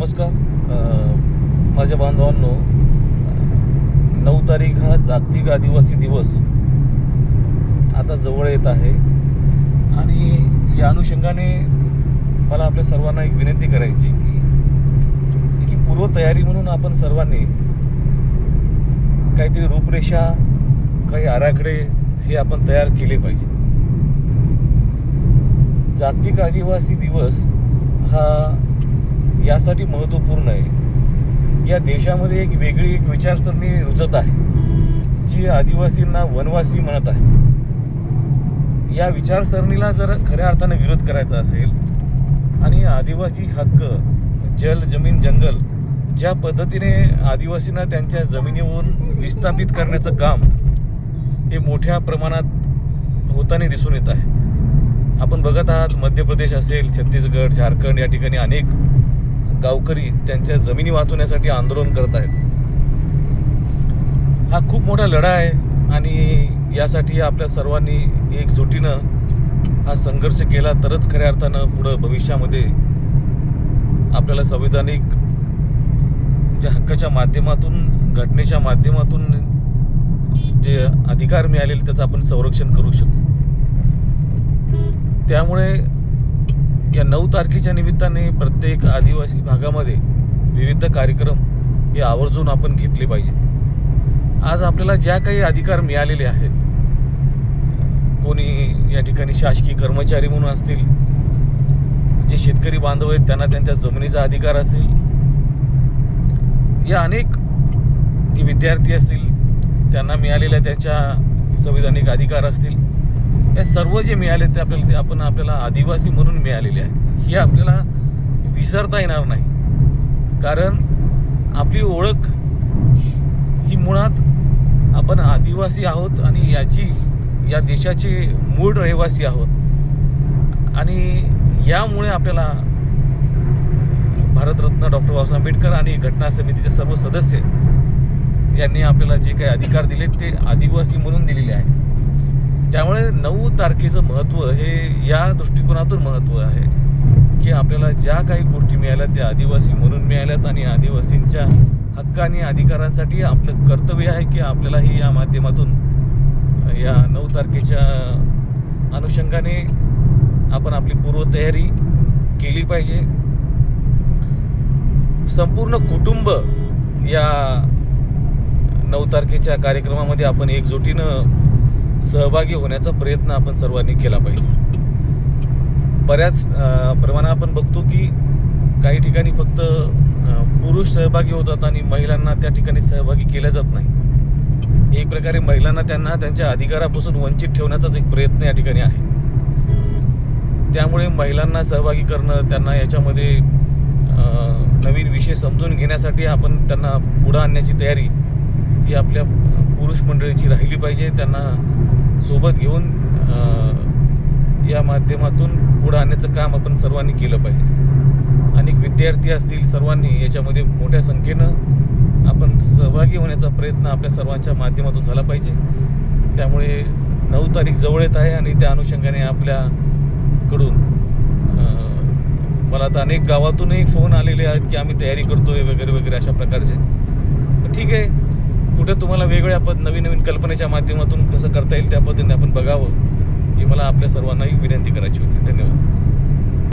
नमस्कार. माझ्या बांधवांनो, 9 तारीख हा जागतिक आदिवासी दिवस आता जवळ येत आहे आणि या अनुषंगाने मला आपल्या सर्वांना एक विनंती करायची की पूर्वतयारी म्हणून आपण सर्वांनी काहीतरी रूपरेषा, काही आराखडे हे आपण तयार केले पाहिजे. जागतिक आदिवासी दिवस हा यासाठी महत्त्वपूर्ण आहे. या देशामध्ये एक वेगळी विचारसरणी रुजत आहे, जी आदिवासींना वनवासी म्हणत आहे. या विचारसरणीला जर खऱ्या अर्थाने विरोध करायचा असेल आणि आदिवासी हक्क, जल, जमीन, जंगल ज्या पद्धतीने आदिवासींना त्यांच्या जमिनीवरून विस्थापित करण्याचं काम हे मोठ्या प्रमाणात होताना दिसून येत आहे. आपण बघत आहात, मध्य प्रदेश असेल, छत्तीसगड, झारखंड या ठिकाणी अनेक गावकरी त्यांच्या जमिनी वाचवण्यासाठी आंदोलन करत आहेत. हा खूप मोठा लढा आहे आणि यासाठी आपल्या सर्वांनी एकजुटीनं हा संघर्ष केला तरच खऱ्या अर्थानं पुढं भविष्यामध्ये आपल्याला संविधानिक ज्या हक्काच्या माध्यमातून, घटनेच्या माध्यमातून जे अधिकार मिळालेले त्याचं आपण संरक्षण करू शकू. त्यामुळे या 9 तारखेच्या निमित्ताने प्रत्येक आदिवासी भागामध्ये विविध कार्यक्रम हे आवर्जून आपण घेतले पाहिजे. आज आपल्याला ज्या काही अधिकार मिळालेले आहेत, कोणी या ठिकाणी शासकीय कर्मचारी म्हणून असतील, जे शेतकरी बांधव आहेत त्यांना त्यांच्या जमिनीचा अधिकार असेल, या अनेक जे विद्यार्थी असतील त्यांना मिळालेल्या त्याच्या संविधानिक अधिकार असतील, या सर्व जे मिळाले ते आपल्याला आदिवासी म्हणून मिळालेले आहेत. हे आपल्याला विसरता येणार नाही, कारण आपली ओळख ही मुळात आपण आदिवासी आहोत आणि या देशाचे मूळ रहिवासी आहोत. आणि यामुळे आपल्याला भारतरत्न डॉक्टर बाबासाहेब आंबेडकर आणि घटना समितीचे सर्व सदस्य यांनी आपल्याला जे काही अधिकार दिले ते आदिवासी म्हणून दिलेले आहेत. त्यामुळे 9 तारखेचं महत्त्व हे या दृष्टिकोनातून महत्त्व आहे की आपल्याला ज्या काही गोष्टी मिळाल्या त्या आदिवासी म्हणून मिळाल्यात आणि आदिवासींच्या हक्क आणि अधिकारांसाठी आपलं कर्तव्य आहे की आपल्यालाही या माध्यमातून या 9 तारखेच्या अनुषंगाने आपण आपली पूर्वतयारी केली पाहिजे. संपूर्ण कुटुंब या 9 तारखेच्या कार्यक्रमामध्ये आपण एकजुटीनं सहभागी होण्याचा प्रयत्न आपण सर्वांनी केला पाहिजे. बऱ्याच प्रमाणात आपण बघतो की काही ठिकाणी फक्त पुरुष सहभागी होतात आणि महिलांना त्या ठिकाणी सहभागी केल्या जात नाही. एक प्रकारे महिलांना त्यांना त्यांच्या अधिकारापासून वंचित ठेवण्याचाच एक प्रयत्न या ठिकाणी आहे. त्यामुळे महिलांना सहभागी करणं, त्यांना याच्यामध्ये नवीन विषय समजून घेण्यासाठी आपण त्यांना पुढं आणण्याची तयारी ही आपल्या पुरुष मंडळीची राहिली पाहिजे. त्यांना सोबत घेऊन या माध्यमातून पुढं आणण्याचं काम आपण सर्वांनी केलं पाहिजे. अनेक विद्यार्थी असतील, सर्वांनी याच्यामध्ये मोठ्या संख्येनं आपण सहभागी होण्याचा प्रयत्न आपल्या सर्वांच्या माध्यमातून झाला पाहिजे. त्यामुळे 9 तारीख जवळ येत आहे आणि त्या अनुषंगाने आपल्याकडून मला आता अनेक गावातूनही फोन आलेले आहेत की आम्ही तयारी करतोय वगैरे वगैरे अशा प्रकारचे. ठीक आहे, कुठे तुम्हाला वेगवेगळ्या नवीन कल्पनेच्या माध्यमातून कसं करता येईल त्या पद्धतीने आपण बघावं, ही मला आपल्या सर्वांनाही विनंती करायची होती. धन्यवाद.